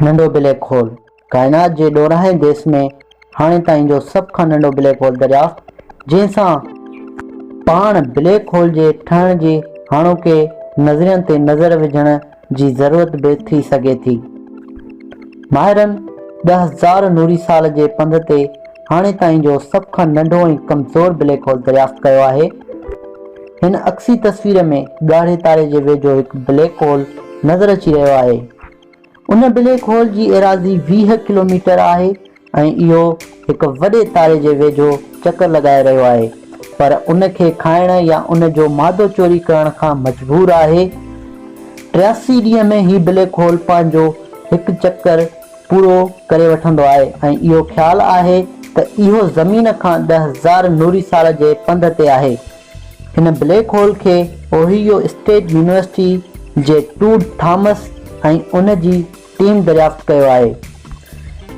नंढो black hole काइनात जे ॾोराहे देश में हाणे ताईं जो सभ खां नंढो ब्लैक होल दरियाफ़्त, जंहिंसां पाण ब्लैक होल जे ठहण जी हाणोके नज़रियनि ते नज़र विझण जी ज़रूरत बि थी सघे थी। माहिरनि 10,000 नूरी साल जे पंध ते हाणे ताईं जो सभ खां नंढो ऐं कमज़ोर ब्लैक होल दरियाफ़्त कयो आहे। हिन अक्सी तस्वीर में ॻाढ़े तारे जे वेझो हिकु ब्लैक होल नज़र अची रहियो आहे। उन ब्लैक होल जी एराज़ी 20 किलोमीटर आहे ऐं इहो हिकु वॾे तारे जे वेझो चकर लॻाए रहियो आहे, पर उन खे खाइण या उन जो मादो चोरी करण खां मजबूर आहे। 83 ॾींहं में ही ब्लैक होल पंहिंजो हिकु चकर पूरो करे वठंदो आहे ऐं इहो ख़्यालु आहे त इहो ज़मीन खां 10,000 नूरी साल जे पंध ते आहे। हिन ब्लैक होल खे ओहियो स्टेट यूनिवर्सिटी जे टूड थॉमस ऐं उन जी टीम दरियाफ़्त कयो आहे।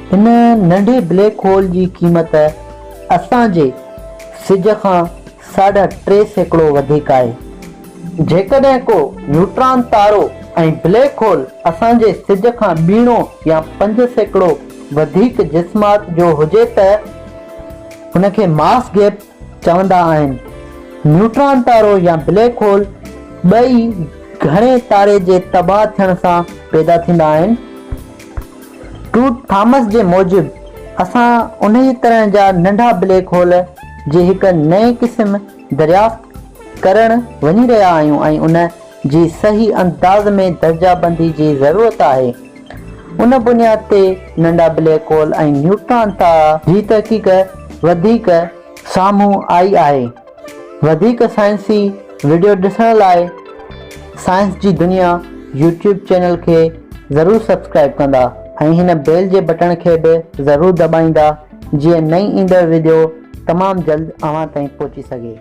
हिन नंढे ब्लैक होल जी क़ीमत असांजे सिज खां 3.5 सैकड़ो वधीक आहे। जेकॾहिं को न्यूट्रॉन तारो ऐं ब्लैक होल असांजे सिज खां ॿीणो या 5 सैकड़ो वधीक जिस्मात जो हुजे त हुन खे मास गैप चवंदा आहिनि। न्यूट्रॉन तारो या ब्लैक होल ॿई घणे तारे जे तबाह थियण सां पैदा थींदा आहिनि। टूड थॉमस जे मूजिबि असां उन ई तरह जा नंढा ब्लैक होल जे हिकु नए क़िस्म दरियाफ़्त करणु वञी रहिया आहियूं ऐं उन जी सही अंदाज़ में दर्जाबंदी जी ज़रूरत आहे। उन बुनियाद ते नंढा ब्लैक होल ऐं न्यूट्रॉन तारा जी तहक़ीक़ वधीक साम्हूं आई आहे। वधीक साइंसी वीडियो ॾिसण लाइ साइंस जी दुनिया यूट्यूब चैनल खे ज़रूरु सब्सक्राइब कंदा ऐं हिन बेल जे बटन खे बि ज़रूरु दॿाईंदा जीअं नई ईंदड़ वीडियो तमामु जल्द अव्हां ताईं पहुची सघे।